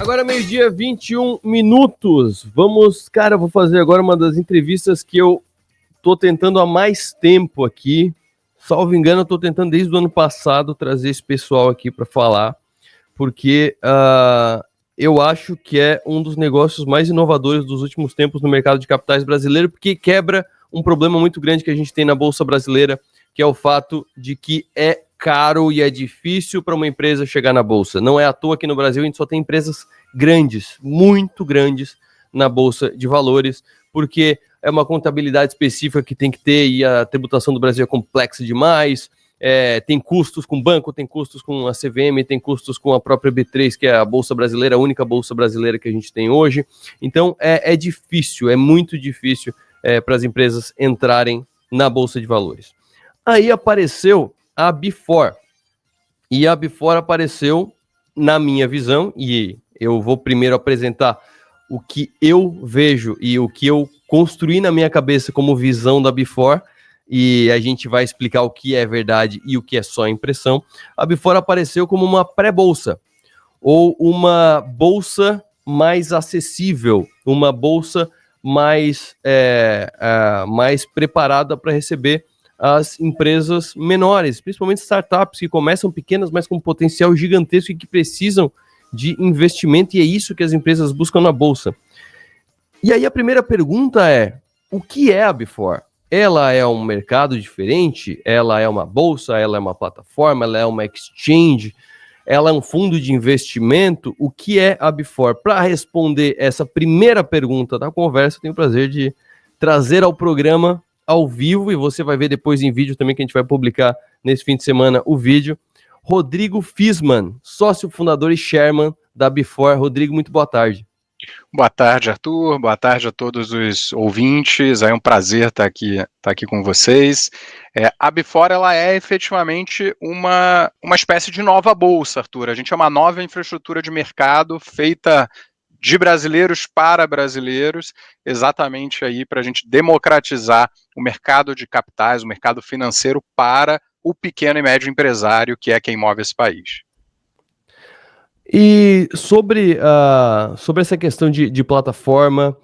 Agora meio-dia, 21 minutos. Eu vou fazer agora uma das entrevistas que eu tô tentando há mais tempo aqui. Salvo engano, eu tô tentando desde o ano passado trazer esse pessoal aqui para falar, porque eu acho que é um dos negócios mais inovadores dos últimos tempos no mercado de capitais brasileiro, porque quebra um problema muito grande que a gente tem na Bolsa Brasileira, que é o fato de que é caro e é difícil para uma empresa chegar na Bolsa. Não é à toa que no Brasil a gente só tem empresas grandes, muito grandes, na Bolsa de Valores, porque é uma contabilidade específica que tem que ter e a tributação do Brasil é complexa demais. Tem custos com banco, tem custos com a CVM, tem custos com a própria B3, que é a Bolsa Brasileira, a única Bolsa Brasileira que a gente tem hoje. Então é difícil, é muito difícil para as empresas entrarem na Bolsa de Valores. Aí apareceu a B4, e a B4 apareceu na minha visão, e eu vou primeiro apresentar o que eu vejo e o que eu construí na minha cabeça como visão da B4, e a gente vai explicar o que é verdade e o que é só impressão. A B4 apareceu como uma pré-bolsa, ou uma bolsa mais acessível, uma bolsa mais preparada para receber as empresas menores, principalmente startups que começam pequenas, mas com potencial gigantesco e que precisam de investimento, e é isso que as empresas buscam na bolsa. E aí a primeira pergunta é: o que é a B4? Ela é um mercado diferente? Ela é uma bolsa? Ela é uma plataforma? Ela é uma exchange? Ela é um fundo de investimento? O que é a B4? Para responder essa primeira pergunta da conversa, eu tenho o prazer de trazer ao programa ao vivo, e você vai ver depois em vídeo também, que a gente vai publicar nesse fim de semana o vídeo, Rodrigo Fisman, sócio fundador e chairman da B4. Rodrigo, muito boa tarde. Boa tarde, Arthur. Boa tarde a todos os ouvintes. É um prazer estar aqui com vocês. A B4 ela é efetivamente uma espécie de nova bolsa, Arthur. A gente é uma nova infraestrutura de mercado feita de brasileiros para brasileiros, exatamente aí para a gente democratizar o mercado de capitais, o mercado financeiro para o pequeno e médio empresário, que é quem move esse país. E sobre essa questão de plataforma,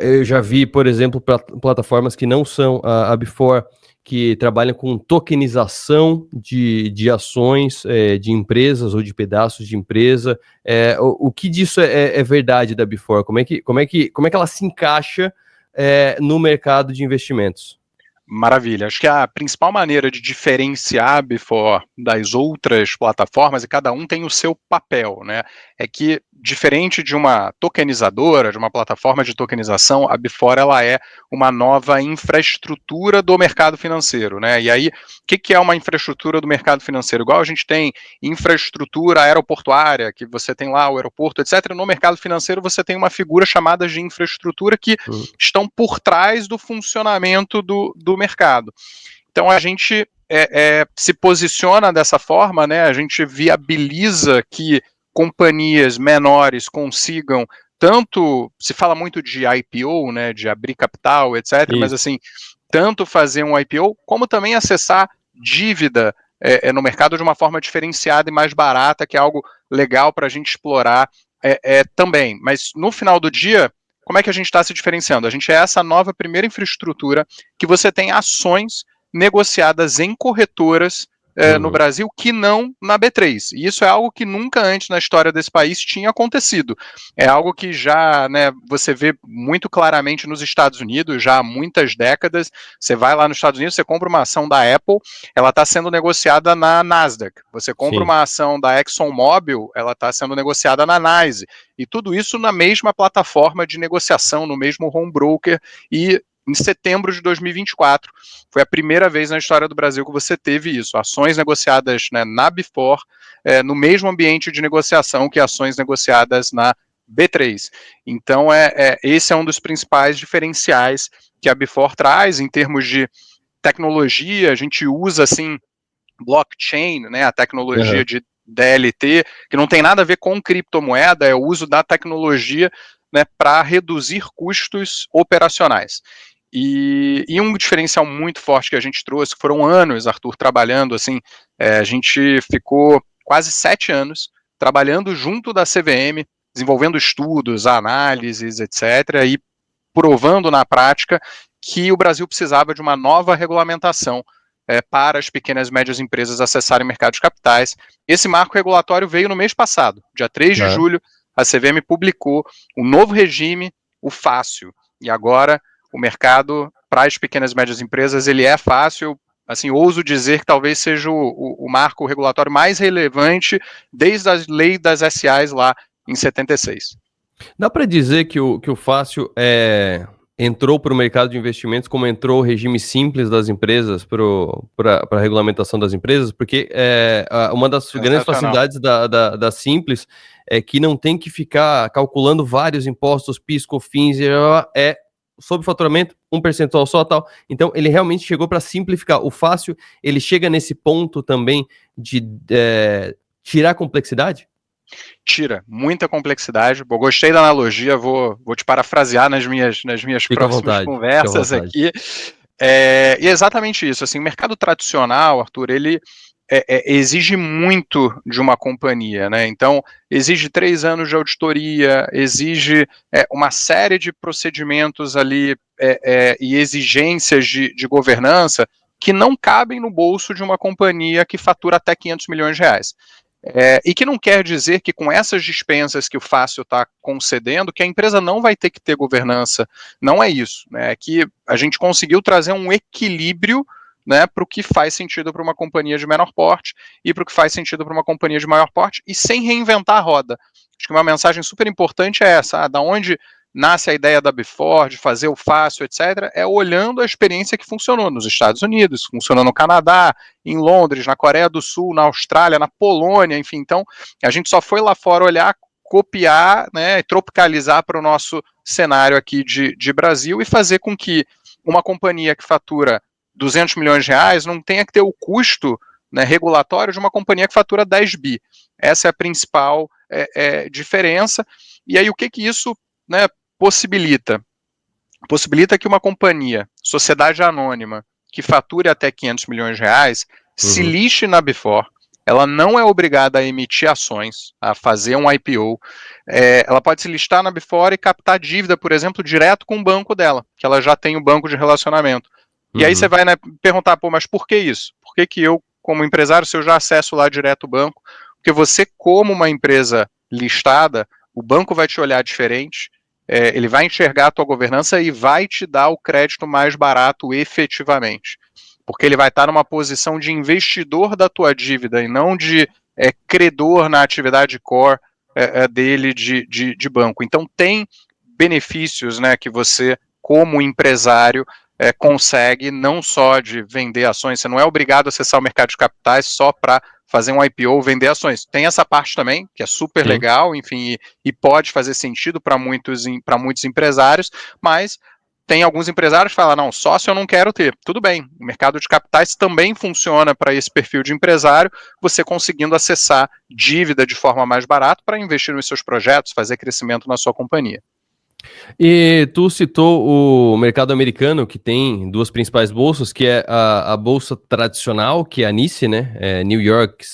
eu já vi, por exemplo, plataformas que não são a B4, que trabalham com tokenização de ações de empresas ou de pedaços de empresa. O que disso é verdade da B4? Como é que ela se encaixa no mercado de investimentos? Maravilha. Acho que a principal maneira de diferenciar a B4 das outras plataformas, e cada um tem o seu papel, né? É que, diferente de uma tokenizadora, de uma plataforma de tokenização, a B4 ela é uma nova infraestrutura do mercado financeiro, né? E aí, o que é uma infraestrutura do mercado financeiro? Igual a gente tem infraestrutura aeroportuária, que você tem lá o aeroporto, etc. No mercado financeiro você tem uma figura chamada de infraestrutura que estão por trás do funcionamento do mercado. Então a gente se posiciona dessa forma, né? A gente viabiliza que companhias menores consigam tanto, se fala muito de IPO, né, de abrir capital, etc., Isso. mas assim, tanto fazer um IPO, como também acessar dívida no mercado de uma forma diferenciada e mais barata, que é algo legal para a gente explorar também. Mas no final do dia, como é que a gente está se diferenciando? A gente é essa nova primeira infraestrutura que você tem ações negociadas em corretoras no Brasil que não na B3. E isso é algo que nunca antes na história desse país tinha acontecido. É algo que já você vê muito claramente nos Estados Unidos, já há muitas décadas. Você vai lá nos Estados Unidos, você compra uma ação da Apple, ela está sendo negociada na Nasdaq. Você compra uma ação da ExxonMobil, ela está sendo negociada na NYSE. E tudo isso na mesma plataforma de negociação, no mesmo home broker, e em setembro de 2024. Foi a primeira vez na história do Brasil que você teve isso, ações negociadas na B4, no mesmo ambiente de negociação que ações negociadas na B3. Então, esse é um dos principais diferenciais que a B4 traz em termos de tecnologia. A gente usa, assim, blockchain, né, a tecnologia de DLT, que não tem nada a ver com criptomoeda, é o uso da tecnologia, né, para reduzir custos operacionais. E um diferencial muito forte que a gente trouxe, foram anos, Arthur, trabalhando, assim, a gente ficou quase 7 anos trabalhando junto da CVM, desenvolvendo estudos, análises, etc., e provando na prática que o Brasil precisava de uma nova regulamentação para as pequenas e médias empresas acessarem mercados de capitais. Esse marco regulatório veio no mês passado, dia 3 de julho, a CVM publicou o novo regime, o Fácil, e agora o mercado para as pequenas e médias empresas ele é fácil. Assim, ouso dizer que talvez seja o marco regulatório mais relevante desde a lei das SAs lá em 76. Dá para dizer que o Fácil entrou para o mercado de investimentos como entrou o regime simples das empresas para a regulamentação das empresas? Porque uma das grandes facilidades da Simples é que não tem que ficar calculando vários impostos, PIS, COFINS, sobre faturamento, 1% só, tal. Então, ele realmente chegou para simplificar. O Fácil, ele chega nesse ponto também de tirar complexidade? Tira muita complexidade. Pô, gostei da analogia, vou te parafrasear nas minhas próximas conversas aqui. E é exatamente isso. Assim, o mercado tradicional, Arthur, ele exige muito de uma companhia, né? Então, exige 3 anos de auditoria, exige uma série de procedimentos ali e exigências de governança que não cabem no bolso de uma companhia que fatura até 500 milhões de reais. E que não quer dizer que com essas dispensas que o Fácil está concedendo, que a empresa não vai ter que ter governança. Não é isso. É que a gente conseguiu trazer um equilíbrio, né, para o que faz sentido para uma companhia de menor porte e para o que faz sentido para uma companhia de maior porte, e sem reinventar a roda. Acho que uma mensagem super importante é essa, da onde nasce a ideia da Before, de fazer o Fácil, etc., é olhando a experiência que funcionou nos Estados Unidos, funcionou no Canadá, em Londres, na Coreia do Sul, na Austrália, na Polônia, enfim. Então, a gente só foi lá fora olhar, copiar, né, e tropicalizar para o nosso cenário aqui de Brasil e fazer com que uma companhia que fatura 200 milhões de reais não tenha que ter o custo, né, regulatório de uma companhia que fatura 10 bi. Essa é a principal diferença. E aí, o que isso, né, possibilita? Possibilita que uma companhia, sociedade anônima, que fature até 500 milhões de reais, se lixe na Before. Ela não é obrigada a emitir ações, a fazer um IPO. Ela pode se listar na Before e captar dívida, por exemplo, direto com o banco dela, que ela já tem o banco de relacionamento. E aí você vai, né, perguntar, pô, mas por que isso? Por que eu, como empresário, se eu já acesso lá direto o banco? Porque você, como uma empresa listada, o banco vai te olhar diferente, ele vai enxergar a tua governança e vai te dar o crédito mais barato efetivamente. Porque ele vai estar numa posição de investidor da tua dívida e não de credor na atividade core dele de banco. Então tem benefícios, né, que você, como empresário, consegue não só de vender ações. Você não é obrigado a acessar o mercado de capitais só para fazer um IPO ou vender ações. Tem essa parte também, que é super legal, enfim, e pode fazer sentido para muitos empresários, mas tem alguns empresários que falam, não, sócio eu não quero ter. Tudo bem, o mercado de capitais também funciona para esse perfil de empresário, você conseguindo acessar dívida de forma mais barata para investir nos seus projetos, fazer crescimento na sua companhia. E tu citou o mercado americano, que tem 2 principais bolsas, que é a bolsa tradicional, que é a NYSE, né? New York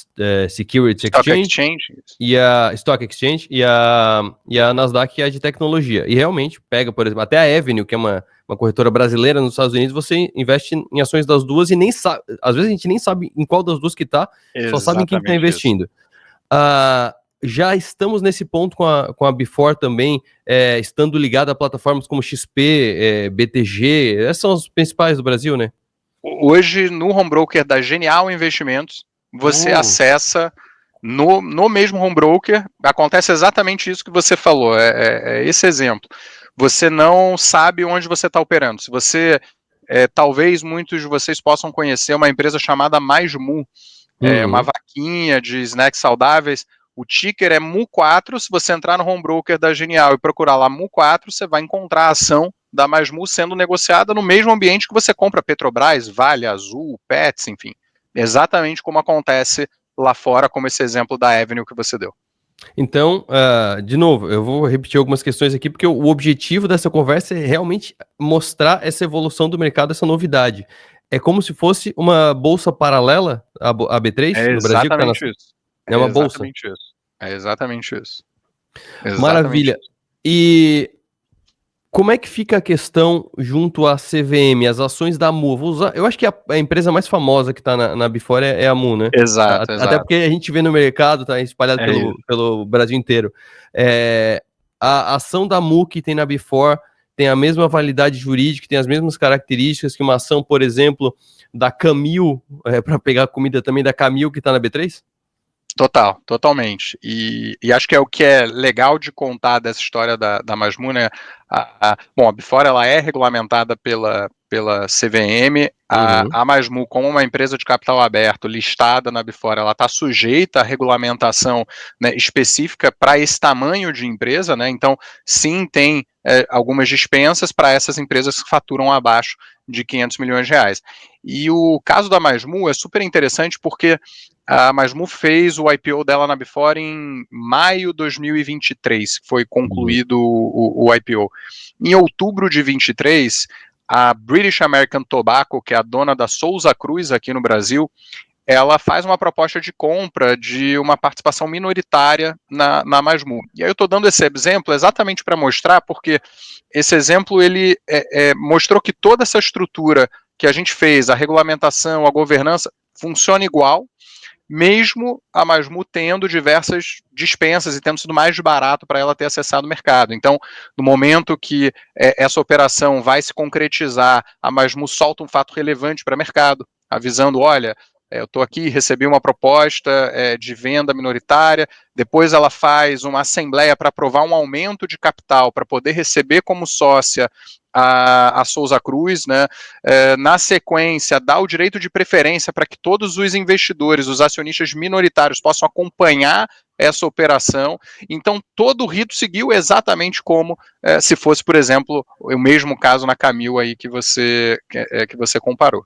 Securities Exchange, e a Stock Exchange, e a Nasdaq, que é a de tecnologia. E realmente pega, por exemplo, até a Avenue, que é uma corretora brasileira nos Estados Unidos, você investe em ações das duas e nem sabe, às vezes a gente nem sabe em qual das duas que tá, só sabe em quem está investindo. Já estamos nesse ponto com a Before também, estando ligado a plataformas como XP, BTG, essas são as principais do Brasil, né? Hoje, no home broker da Genial Investimentos, você acessa no mesmo home broker, acontece exatamente isso que você falou, esse exemplo. Você não sabe onde você está operando. Se você, talvez muitos de vocês possam conhecer uma empresa chamada MaisMu, uma vaquinha de snacks saudáveis. O ticker é MU4. Se você entrar no home broker da Genial e procurar lá MU4, você vai encontrar a ação da MaisMu sendo negociada no mesmo ambiente que você compra Petrobras, Vale, Azul, Pets, enfim. Exatamente como acontece lá fora, como esse exemplo da Avenue que você deu. Então, de novo, eu vou repetir algumas questões aqui, porque o objetivo dessa conversa é realmente mostrar essa evolução do mercado, essa novidade. É como se fosse uma bolsa paralela à B3 no Brasil? Exatamente isso. É uma bolsa. Isso. É exatamente isso. Exatamente. Maravilha. E como é que fica a questão junto à CVM, as ações da MU? Eu acho que a empresa mais famosa que está na Before é a MU, né? Exato, Até porque a gente vê no mercado, tá espalhado pelo Brasil inteiro. A ação da MU que tem na Before tem a mesma validade jurídica, tem as mesmas características que uma ação, por exemplo, da Camil, para pegar comida também da Camil que está na B3? Totalmente. E acho que é o que é legal de contar dessa história da Masmu, né? Bom, a Before ela é regulamentada pela CVM, a Masmu, como uma empresa de capital aberto listada na Before, ela está sujeita à regulamentação, né, específica para esse tamanho de empresa, né? Então, sim, tem algumas dispensas para essas empresas que faturam abaixo de 500 milhões de reais. E o caso da Masmu é super interessante porque a Masmu fez o IPO dela na Before em maio de 2023, foi concluído o IPO. Em outubro de 23, a British American Tobacco, que é a dona da Souza Cruz aqui no Brasil, ela faz uma proposta de compra de uma participação minoritária na Masmu. E aí eu estou dando esse exemplo exatamente para mostrar, porque esse exemplo ele mostrou que toda essa estrutura que a gente fez, a regulamentação, a governança, funciona igual, mesmo a Masmu tendo diversas dispensas e tendo sido mais barato para ela ter acessado o mercado. Então, no momento que essa operação vai se concretizar, a Masmu solta um fato relevante para o mercado, avisando, olha, eu estou aqui, recebi uma proposta de venda minoritária, depois ela faz uma assembleia para aprovar um aumento de capital para poder receber como sócia a Souza Cruz, né? Na sequência, dá o direito de preferência para que todos os investidores, os acionistas minoritários, possam acompanhar essa operação. Então, todo o rito seguiu exatamente como se fosse, por exemplo, o mesmo caso na Camil aí que você comparou.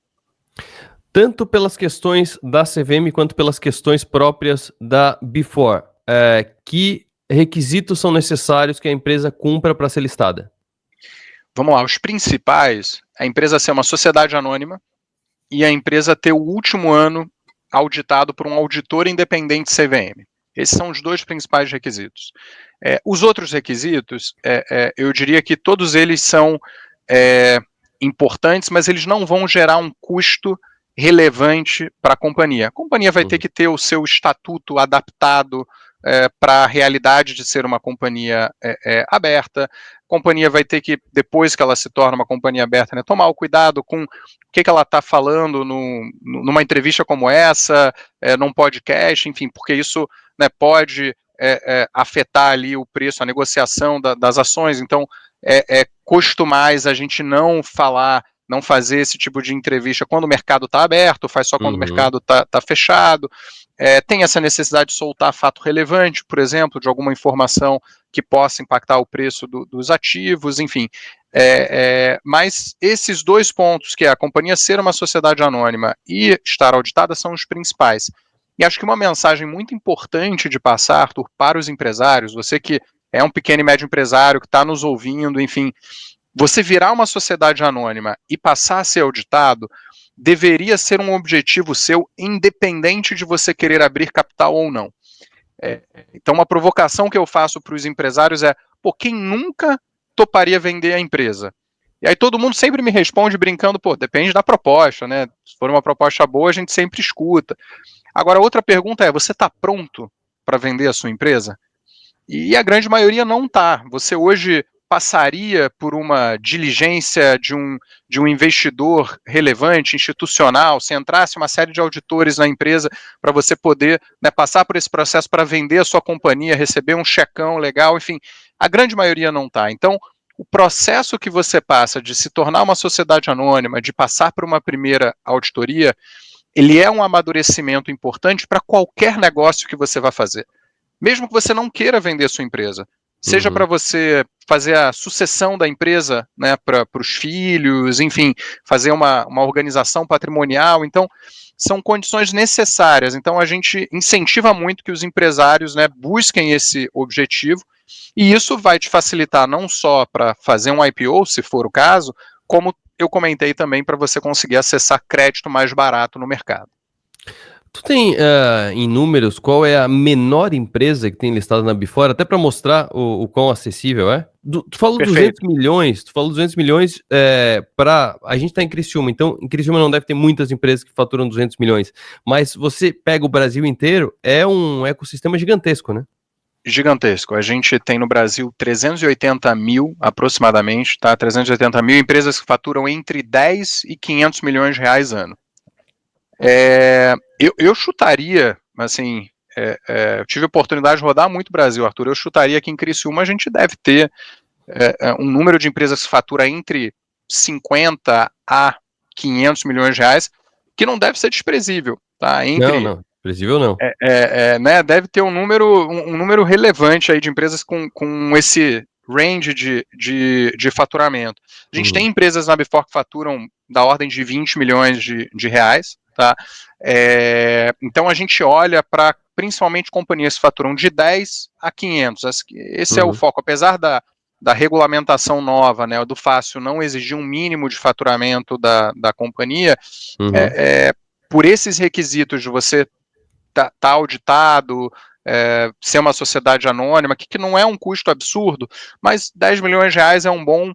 Tanto pelas questões da CVM quanto pelas questões próprias da Before, que requisitos são necessários que a empresa cumpra para ser listada? Vamos lá, os principais, a empresa ser uma sociedade anônima e a empresa ter o último ano auditado por um auditor independente CVM. Esses são os dois principais requisitos. Os outros requisitos, eu diria que todos eles são importantes, mas eles não vão gerar um custo relevante para a companhia. A companhia vai ter que ter o seu estatuto adaptado para a realidade de ser uma companhia aberta. A companhia vai ter que, depois que ela se torna uma companhia aberta, né, tomar o cuidado com o que ela está falando numa entrevista como essa, num podcast, enfim, porque isso, né, pode afetar ali o preço, a negociação das ações. Então, custo mais a gente não fazer esse tipo de entrevista quando o mercado está aberto, faz só quando o mercado está fechado. Tem essa necessidade de soltar fato relevante, por exemplo, de alguma informação que possa impactar o preço dos ativos, enfim. Mas esses dois pontos, que é a companhia ser uma sociedade anônima e estar auditada, são os principais. E acho que uma mensagem muito importante de passar, Arthur, para os empresários, você que é um pequeno e médio empresário que está nos ouvindo, enfim, você virar uma sociedade anônima e passar a ser auditado deveria ser um objetivo seu, independente de você querer abrir capital ou não. Então, uma provocação que eu faço para os empresários é, quem nunca toparia vender a empresa? E aí todo mundo sempre me responde brincando, depende da proposta, né? Se for uma proposta boa, a gente sempre escuta. Agora, outra pergunta é, você está pronto para vender a sua empresa? E a grande maioria não está. Você hoje passaria por uma diligência de um investidor relevante, institucional, se entrasse uma série de auditores na empresa para você poder, né, passar por esse processo para vender a sua companhia, receber um checão legal, enfim, a grande maioria não está. Então, o processo que você passa de se tornar uma sociedade anônima, de passar por uma primeira auditoria, ele é um amadurecimento importante para qualquer negócio que você vai fazer. Mesmo que você não queira vender sua empresa, seja para você fazer a sucessão da empresa, né, para os filhos, enfim, fazer uma organização patrimonial. Então, são condições necessárias. Então, a gente incentiva muito que os empresários, né, busquem esse objetivo, e isso vai te facilitar não só para fazer um IPO, se for o caso, como eu comentei também, para você conseguir acessar crédito mais barato no mercado. Tu tem em números qual é a menor empresa que tem listado na Before, até para mostrar o quão acessível é? Tu falou Perfeito. 200 milhões para... A gente está em Criciúma, então em Criciúma não deve ter muitas empresas que faturam 200 milhões, mas você pega o Brasil inteiro, é um ecossistema gigantesco, né? Gigantesco. A gente tem no Brasil 380 mil, aproximadamente, tá? 380 mil empresas que faturam entre 10 e 500 milhões de reais ano. Eu chutaria, assim, eu tive a oportunidade de rodar muito o Brasil, Arthur, eu chutaria que em Criciúma a gente deve ter um número de empresas que fatura entre 50 a 500 milhões de reais, que não deve ser desprezível, tá? Não, previsível não. Né, deve ter um número relevante aí de empresas com esse range de faturamento. A gente tem empresas na Before que faturam da ordem de 20 milhões de reais, tá? Então a gente olha para principalmente companhias que faturam de 10 a 500. Esse é o foco, apesar da regulamentação nova, né, do fácil não exigir um mínimo de faturamento da companhia, por esses requisitos de você tá auditado, ser uma sociedade anônima, que não é um custo absurdo, mas 10 milhões de reais é um bom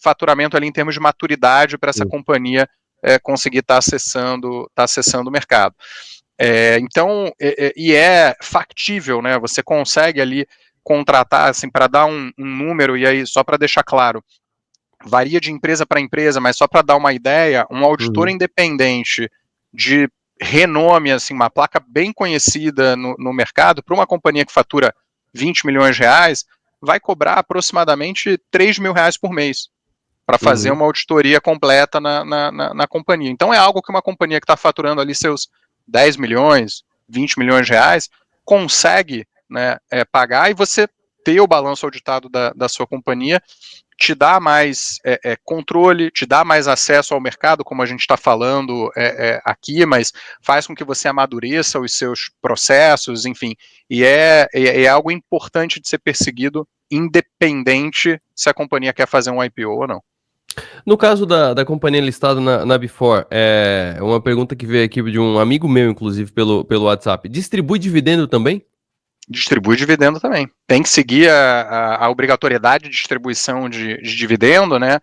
faturamento ali em termos de maturidade para essa companhia conseguir estar acessando o mercado. Então, e é factível, né? Você consegue ali contratar, assim, para dar um número, e aí, só para deixar claro, varia de empresa para empresa, mas só para dar uma ideia, um auditor independente de renome, assim, uma placa bem conhecida no mercado, para uma companhia que fatura 20 milhões de reais, vai cobrar aproximadamente 3 mil reais por mês para fazer uma auditoria completa na companhia. Então é algo que uma companhia que está faturando ali seus 10 milhões, 20 milhões de reais, consegue, né, pagar, e você ter o balanço auditado da sua companhia te dá mais controle, te dá mais acesso ao mercado, como a gente está falando aqui, mas faz com que você amadureça os seus processos, enfim, e é algo importante de ser perseguido, independente se a companhia quer fazer um IPO ou não. No caso da companhia listada na Before, é uma pergunta que veio aqui de um amigo meu, inclusive, pelo WhatsApp. Distribui dividendo também? Distribui dividendo também. Tem que seguir a obrigatoriedade de distribuição de dividendo, né?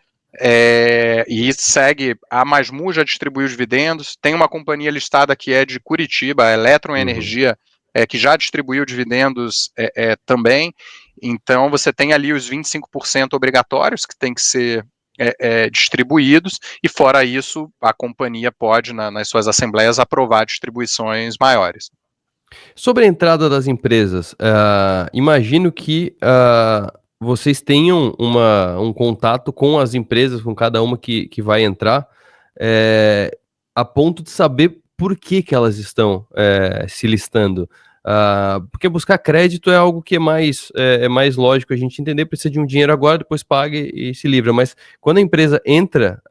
E segue a Masmu já distribuiu os dividendos. Tem uma companhia listada que é de Curitiba, a Eletroenergia, que já distribuiu dividendos também. Então você tem ali os 25% obrigatórios que tem que ser distribuídos, e fora isso, a companhia pode, nas suas assembleias, aprovar distribuições maiores. Sobre a entrada das empresas, imagino que vocês tenham um contato com as empresas, com cada uma que vai entrar, a ponto de saber por que elas estão se listando. Porque buscar crédito é algo que é mais lógico a gente entender, precisa de um dinheiro agora, depois paga e se livra. Mas quando a empresa entra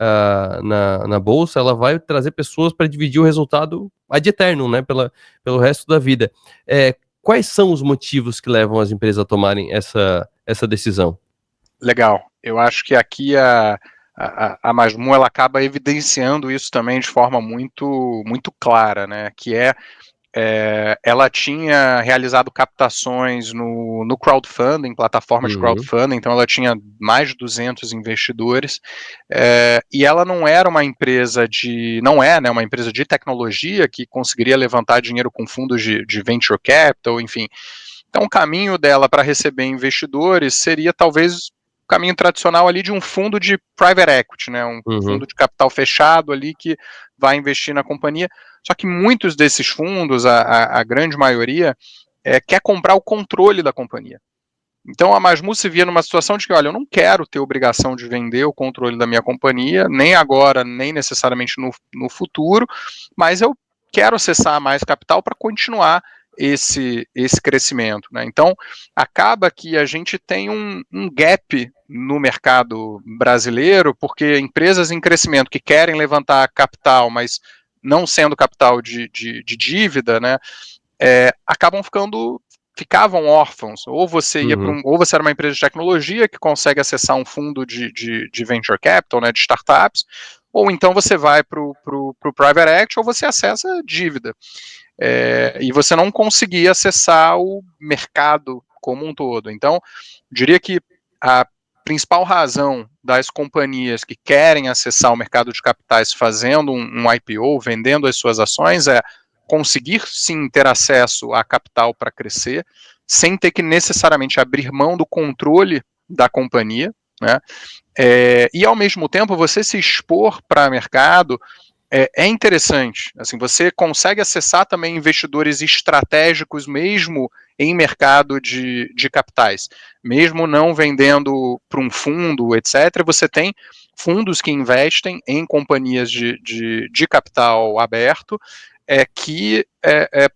na bolsa, ela vai trazer pessoas para dividir o resultado ad eternum, né, pelo resto da vida. Quais são os motivos que levam as empresas a tomarem essa decisão? Legal. Eu acho que aqui a Masmu ela acaba evidenciando isso também de forma muito, muito clara, né? Que ela tinha realizado captações no crowdfunding, plataforma de crowdfunding, então ela tinha mais de 200 investidores, e ela não era uma empresa não é, né, uma empresa de tecnologia que conseguiria levantar dinheiro com fundos de venture capital, enfim. Então o caminho dela para receber investidores seria talvez o caminho tradicional ali de um fundo de private equity, né, um fundo de capital fechado ali que vai investir na companhia. Só que muitos desses fundos, a grande maioria, quer comprar o controle da companhia. Então a Masmu se via numa situação de que, olha, eu não quero ter obrigação de vender o controle da minha companhia, nem agora, nem necessariamente no futuro, mas eu quero acessar mais capital para continuar esse crescimento, né? Então acaba que a gente tem um gap no mercado brasileiro, porque empresas em crescimento que querem levantar capital, mas não sendo capital de dívida, né, ficavam órfãos. Ou você ia ou você era uma empresa de tecnologia que consegue acessar um fundo de venture capital, né, de startups, ou então você vai para o Private Equity ou você acessa dívida. E você não conseguia acessar o mercado como um todo. Então, diria que a principal razão das companhias que querem acessar o mercado de capitais fazendo um IPO, vendendo as suas ações, é conseguir sim ter acesso a capital para crescer, sem ter que necessariamente abrir mão do controle da companhia, né? E ao mesmo tempo você se expor para mercado interessante. Assim, você consegue acessar também investidores estratégicos mesmo em mercado de capitais. Mesmo não vendendo para um fundo, etc., você tem fundos que investem em companhias de capital aberto que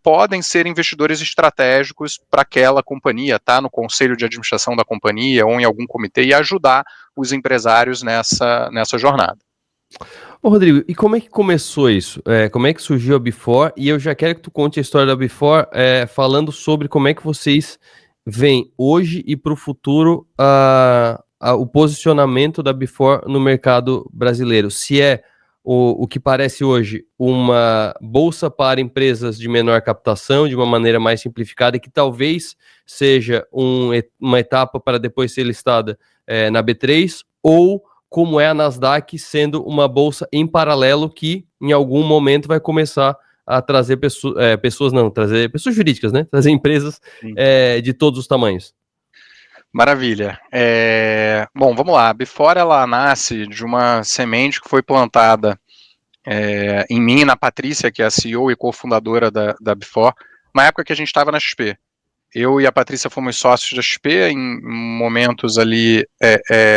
podem ser investidores estratégicos para aquela companhia, tá no conselho de administração da companhia ou em algum comitê e ajudar os empresários nessa jornada. Ô, Rodrigo, e como é que começou isso? Como é que surgiu a Before? E eu já quero que tu conte a história da Before, falando sobre como é que vocês veem hoje e para o futuro o posicionamento da Before no mercado brasileiro. Se é o que parece hoje uma bolsa para empresas de menor captação, de uma maneira mais simplificada, e que talvez seja uma etapa para depois ser listada na B3, ou como é a Nasdaq sendo uma bolsa em paralelo que em algum momento vai começar a trazer trazer pessoas jurídicas, né? Trazer empresas de todos os tamanhos. Maravilha. Bom, vamos lá. A Before, ela nasce de uma semente que foi plantada em mim, na Patrícia, que é a CEO e cofundadora da Before, na época que a gente estava na XP. Eu e a Patrícia fomos sócios da XP em momentos ali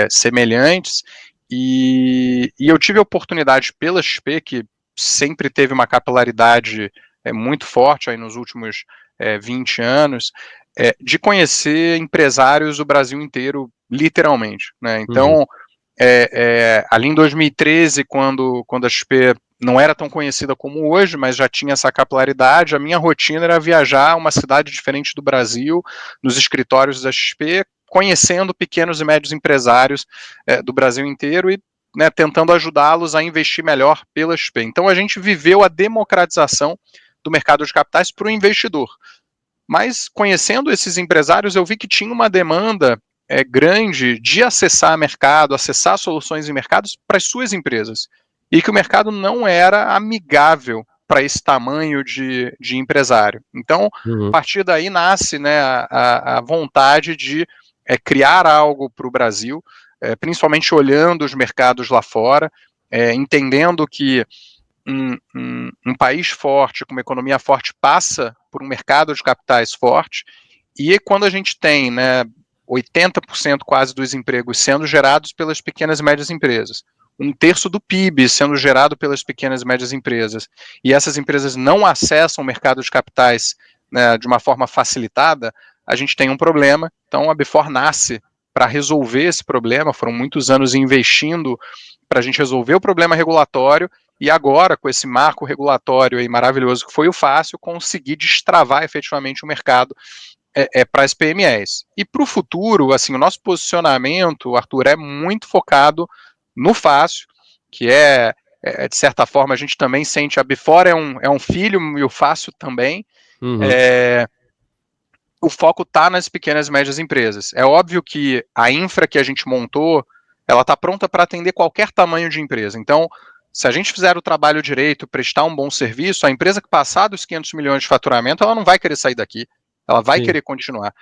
semelhantes, e eu tive a oportunidade pela XP, que sempre teve uma capilaridade muito forte aí nos últimos 20 anos, de conhecer empresários do Brasil inteiro, literalmente, né? Então, ali em 2013, quando a XP não era tão conhecida como hoje, mas já tinha essa capilaridade, a minha rotina era viajar a uma cidade diferente do Brasil, nos escritórios da XP, conhecendo pequenos e médios empresários do Brasil inteiro e tentando ajudá-los a investir melhor pela XP. Então a gente viveu a democratização do mercado de capitais para o investidor. Mas conhecendo esses empresários, eu vi que tinha uma demanda grande de acessar mercado, acessar soluções em mercados para as suas empresas. E que o mercado não era amigável para esse tamanho de empresário. Então, a partir daí nasce a vontade de criar algo para o Brasil, principalmente olhando os mercados lá fora, entendendo que um país forte, com uma economia forte, passa por um mercado de capitais forte, e quando a gente tem 80% quase dos empregos sendo gerados pelas pequenas e médias empresas, um terço do PIB sendo gerado pelas pequenas e médias empresas, e essas empresas não acessam o mercado de capitais de uma forma facilitada, a gente tem um problema. Então a Before nasce para resolver esse problema, foram muitos anos investindo para a gente resolver o problema regulatório, e agora, com esse marco regulatório aí maravilhoso que foi o Fácil, conseguir destravar efetivamente o mercado para as PMEs. E para o futuro, assim, o nosso posicionamento, Arthur, é muito focado no Fácil, que de certa forma, a gente também sente, a Before é um filho, e o Fácil também. O foco está nas pequenas e médias empresas. É óbvio que a infra que a gente montou, ela está pronta para atender qualquer tamanho de empresa. Então, se a gente fizer o trabalho direito, prestar um bom serviço, a empresa que passar dos 500 milhões de faturamento, ela não vai querer sair daqui, ela vai querer continuar.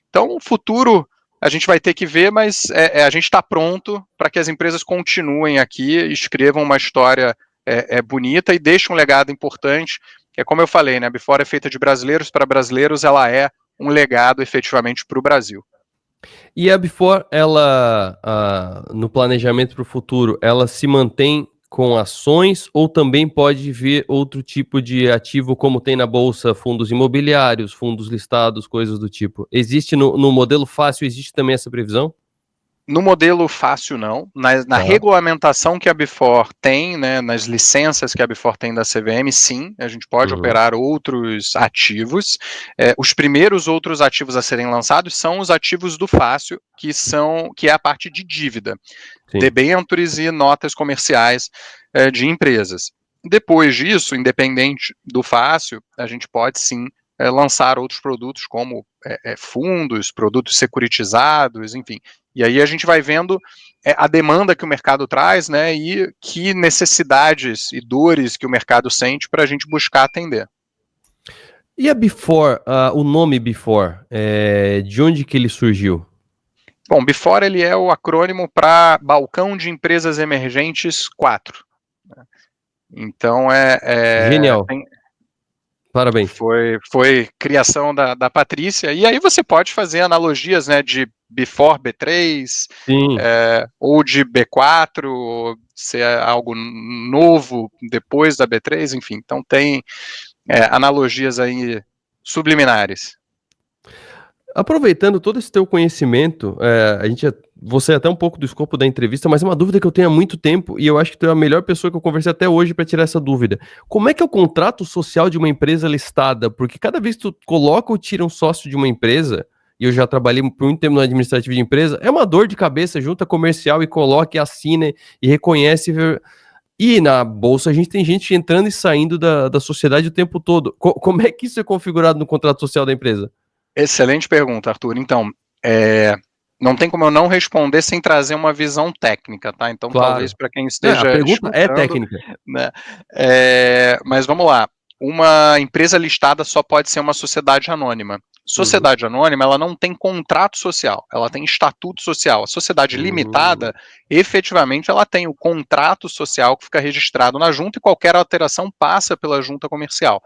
Então, o futuro a gente vai ter que ver, mas a gente está pronto para que as empresas continuem aqui, escrevam uma história bonita e deixem um legado importante, que é como eu falei, né, a Before é feita de brasileiros para brasileiros, ela é um legado efetivamente para o Brasil. E a Before, ela, no planejamento para o futuro, ela se mantém com ações ou também pode vir outro tipo de ativo, como tem na Bolsa, fundos imobiliários, fundos listados, coisas do tipo? Existe no modelo Fácil, existe também essa previsão? No modelo Fácil, não. Na regulamentação que a Before tem, nas licenças que a Before tem da CVM, sim, a gente pode operar outros ativos. Os primeiros outros ativos a serem lançados são os ativos do Fácil, que é a parte de dívida, debêntures e notas comerciais. de empresas. Depois disso, independente do fácil, a gente pode sim lançar outros produtos como fundos, produtos securitizados, enfim. E aí a gente vai vendo a demanda que o mercado traz, né, e que necessidades e dores que o mercado sente para a gente buscar atender. E a Before, o nome Before, de onde que ele surgiu? Bom, Before ele é o acrônimo para Balcão de Empresas Emergentes 4. Então Genial. Parabéns. foi criação da Patrícia, e aí você pode fazer analogias, né, de Before B3, Sim. ou de B4, ou ser algo novo depois da B3, enfim, então tem analogias aí subliminares. Aproveitando todo esse teu conhecimento, você é até um pouco do escopo da entrevista, mas é uma dúvida que eu tenho há muito tempo e eu acho que tu é a melhor pessoa que eu conversei até hoje para tirar essa dúvida. Como é que é o contrato social de uma empresa listada? Porque cada vez que tu coloca ou tira um sócio de uma empresa, e eu já trabalhei por muito tempo no administrativo de empresa, é uma dor de cabeça, junta comercial e coloca, e assina e reconhece. E na bolsa a gente tem gente entrando e saindo da sociedade o tempo todo. Como é que isso é configurado no contrato social da empresa? Excelente pergunta, Arthur. Então, não tem como eu não responder sem trazer uma visão técnica, tá? Então, Claro. talvez para quem A esteja pergunta é escutando, técnica. né? Mas vamos lá. Uma empresa listada só pode ser uma sociedade anônima. Sociedade anônima, ela não tem contrato social, ela tem estatuto social. A sociedade limitada, efetivamente, ela tem o contrato social que fica registrado na junta e qualquer alteração passa pela junta comercial.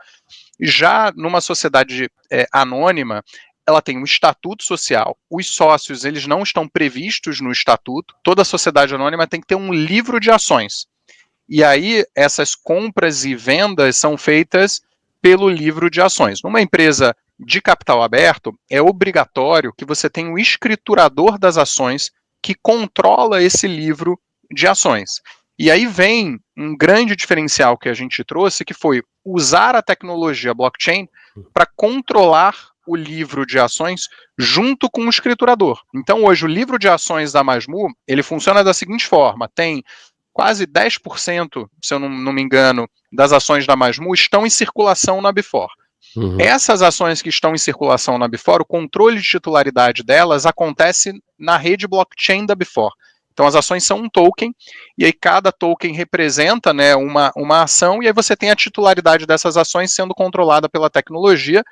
Já numa sociedade anônima, ela tem um estatuto social, os sócios eles não estão previstos no estatuto, toda sociedade anônima tem que ter um livro de ações. E aí essas compras e vendas são feitas pelo livro de ações. Numa empresa de capital aberto, é obrigatório que você tenha um escriturador das ações que controla esse livro de ações. E aí vem um grande diferencial que a gente trouxe, que foi usar a tecnologia blockchain para controlar o livro de ações junto com o escriturador. Então, hoje, o livro de ações da Masmu, ele funciona da seguinte forma, tem quase 10%, se eu não me engano, das ações da Masmu estão em circulação na Before. Essas ações que estão em circulação na Before, o controle de titularidade delas acontece na rede blockchain da Before. Então as ações são um token, e aí cada token representa, né, uma ação, e aí você tem a titularidade dessas ações sendo controlada pela tecnologia,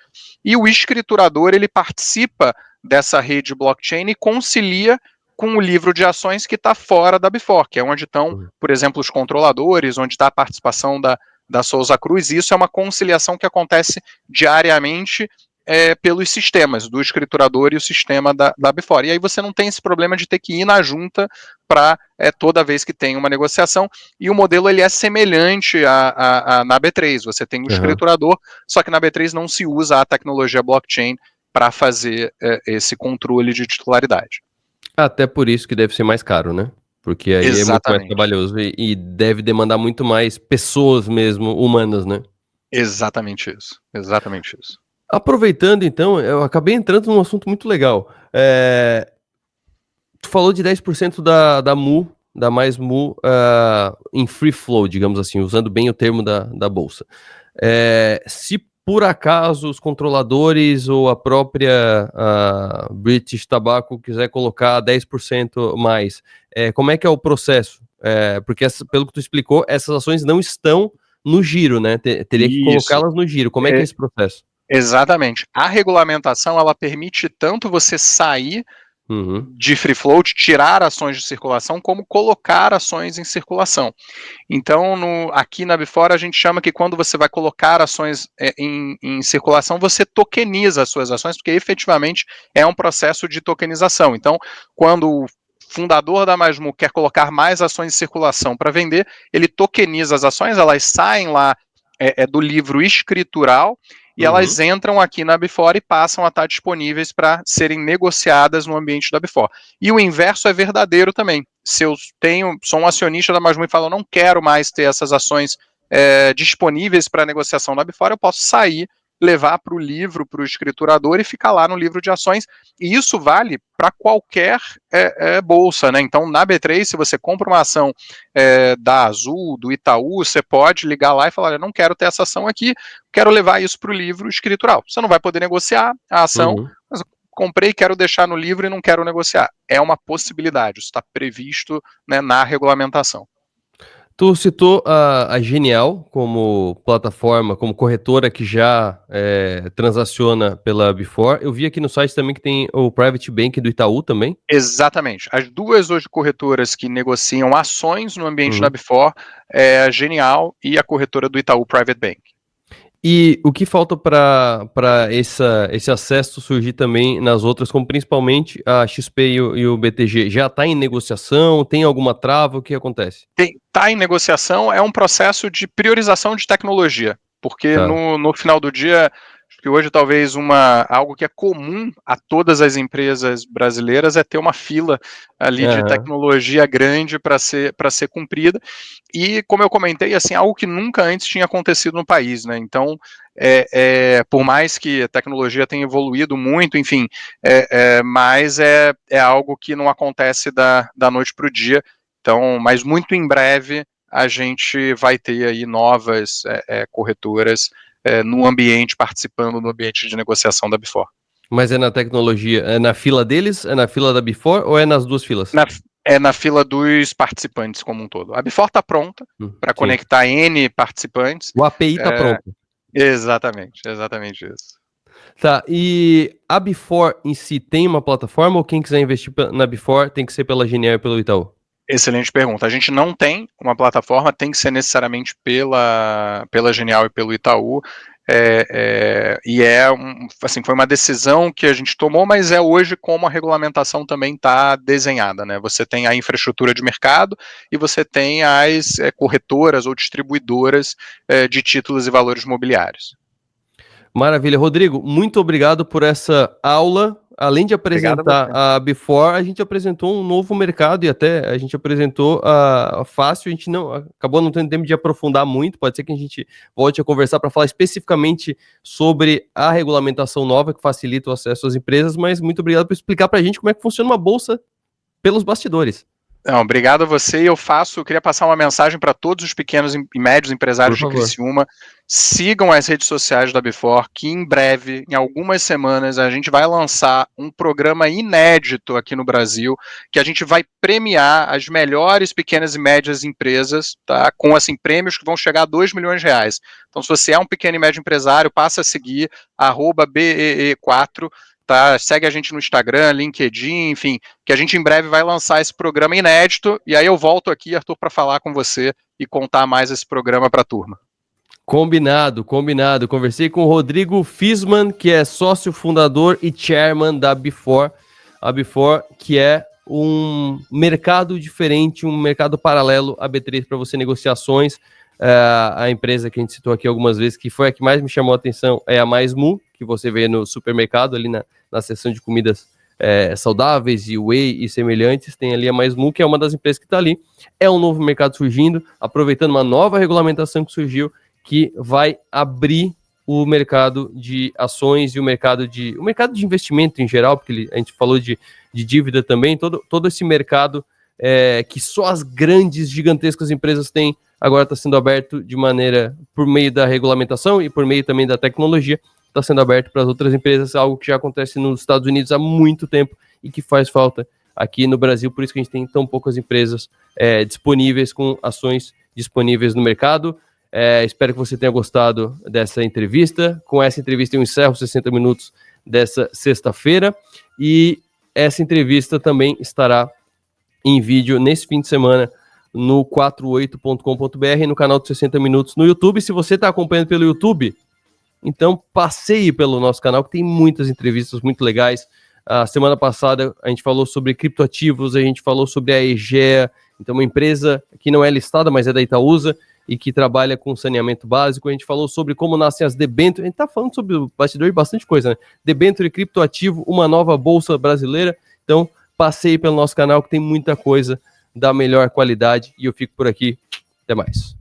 e o escriturador ele participa dessa rede blockchain e concilia com o livro de ações que está fora da Before, que é onde estão, por exemplo, os controladores, onde está a participação da Souza Cruz, e isso é uma conciliação que acontece diariamente pelos sistemas, do escriturador e o sistema da Before. E aí você não tem esse problema de ter que ir na junta para toda vez que tem uma negociação, e o modelo ele é semelhante na B3, você tem o escriturador, só que na B3 não se usa a tecnologia blockchain para fazer esse controle de titularidade. Até por isso que deve ser mais caro, né? Porque aí é muito mais trabalhoso e deve demandar muito mais pessoas mesmo, humanas, né? Exatamente isso, exatamente isso. Aproveitando então, eu acabei entrando num assunto muito legal. Tu falou de 10% da MU, da Mais MU, em free flow, digamos assim, usando bem o termo da bolsa. Se por acaso os controladores ou a própria British Tobacco quiser colocar 10% mais, como é que é o processo? Porque pelo que tu explicou, essas ações não estão no giro, né? Teria que colocá-las no giro. Como é que é esse processo? Exatamente. A regulamentação, ela permite tanto você sair de free float, tirar ações de circulação, como colocar ações em circulação. Então, aqui na Before, a gente chama que quando você vai colocar ações em circulação, você tokeniza as suas ações, porque efetivamente é um processo de tokenização. Então, quando o fundador da Masmu quer colocar mais ações em circulação para vender, ele tokeniza as ações, elas saem lá do livro escritural, e elas entram aqui na Before e passam a estar disponíveis para serem negociadas no ambiente da Before. E o inverso é verdadeiro também. Se eu sou um acionista da Masmu e falo, não quero mais ter essas ações disponíveis para negociação na Before, eu posso sair levar para o livro, para o escriturador e ficar lá no livro de ações. E isso vale para qualquer bolsa, né? Então, na B3, se você compra uma ação da Azul, do Itaú, você pode ligar lá e falar: eu não quero ter essa ação aqui, quero levar isso para o livro escritural. Você não vai poder negociar a ação, mas comprei, quero deixar no livro e não quero negociar. É uma possibilidade, isso está previsto, né, na regulamentação. Tu citou a Genial como plataforma, como corretora que já transaciona pela Before. Eu vi aqui no site também que tem o Private Bank do Itaú também. Exatamente. As duas hoje corretoras que negociam ações no ambiente da Before é a Genial e a corretora do Itaú Private Bank. E o que falta para esse acesso surgir também nas outras, como principalmente a XP e o BTG? Já está em negociação? Tem alguma trava? O que acontece? Está em negociação, é um processo de priorização de tecnologia, porque no final do dia, acho que hoje talvez algo que é comum a todas as empresas brasileiras é ter uma fila ali de tecnologia grande para ser cumprida, e como eu comentei, assim, algo que nunca antes tinha acontecido no país, né? Então, por mais que a tecnologia tenha evoluído muito, enfim, mas é algo que não acontece da noite para o dia. Então, mas muito em breve a gente vai ter aí novas corretoras no ambiente, participando do ambiente de negociação da Before. Mas é na tecnologia, é na fila deles, é na fila da Before ou é nas duas filas? É na fila dos participantes como um todo. A Before está pronta para conectar N participantes. O API está pronto. Exatamente isso. Tá, e a Before em si tem uma plataforma ou quem quiser investir na Before tem que ser pela Genial e pelo Itaú? Excelente pergunta. A gente não tem uma plataforma, tem que ser necessariamente pela Genial e pelo Itaú. Assim, foi uma decisão que a gente tomou, mas é hoje como a regulamentação também está desenhada, né? Você tem a infraestrutura de mercado e você tem as corretoras ou distribuidoras de títulos e valores mobiliários. Maravilha. Rodrigo, muito obrigado por essa aula. Além de apresentar a Before, a gente apresentou um novo mercado e até a gente apresentou a Fácil. A gente acabou não tendo tempo de aprofundar muito. Pode ser que a gente volte a conversar para falar especificamente sobre a regulamentação nova que facilita o acesso às empresas, mas muito obrigado por explicar para a gente como é que funciona uma bolsa pelos bastidores. Não, obrigado a você. Eu queria passar uma mensagem para todos os pequenos e médios empresários de Criciúma. Sigam as redes sociais da Before, que em breve, em algumas semanas, a gente vai lançar um programa inédito aqui no Brasil, que a gente vai premiar as melhores pequenas e médias empresas, tá? Com assim, prêmios que vão chegar a R$2 milhões. Então, se você é um pequeno e médio empresário, passa a seguir @BEE4. Tá? Segue a gente no Instagram, LinkedIn, enfim, que a gente em breve vai lançar esse programa inédito, e aí eu volto aqui, Arthur, para falar com você e contar mais esse programa para a turma. Combinado. Conversei com o Rodrigo Fisman, que é sócio fundador e chairman da Before. A Before, que é um mercado diferente, um mercado paralelo à B3 para você negociar ações. A empresa que a gente citou aqui algumas vezes, que foi a que mais me chamou a atenção, é a Mais Mu, que você vê no supermercado, ali na seção de comidas saudáveis e whey e semelhantes. Tem ali a Mais Mu, que é uma das empresas que está ali. É um novo mercado surgindo, aproveitando uma nova regulamentação que surgiu, que vai abrir o mercado de ações e o mercado de investimento em geral, porque a gente falou de dívida também, todo esse mercado que só as grandes, gigantescas empresas têm, agora está sendo aberto de maneira, por meio da regulamentação e por meio também da tecnologia, está sendo aberto para as outras empresas, algo que já acontece nos Estados Unidos há muito tempo e que faz falta aqui no Brasil, por isso que a gente tem tão poucas empresas disponíveis, com ações disponíveis no mercado. Espero que você tenha gostado dessa entrevista. Com essa entrevista eu encerro 60 minutos dessa sexta-feira, e essa entrevista também estará em vídeo nesse fim de semana no 48.com.br e no canal de 60 minutos no YouTube. Se você está acompanhando pelo YouTube, então passeie pelo nosso canal, que tem muitas entrevistas muito legais. A semana passada a gente falou sobre criptoativos, a gente falou sobre a Egea, então uma empresa que não é listada, mas é da Itaúsa e que trabalha com saneamento básico. A gente falou sobre como nascem as debêntures, a gente está falando sobre o bastidor de bastante coisa, né? Debênture e criptoativo, uma nova bolsa brasileira. Então passeie pelo nosso canal, que tem muita coisa da melhor qualidade, e eu fico por aqui. Até mais.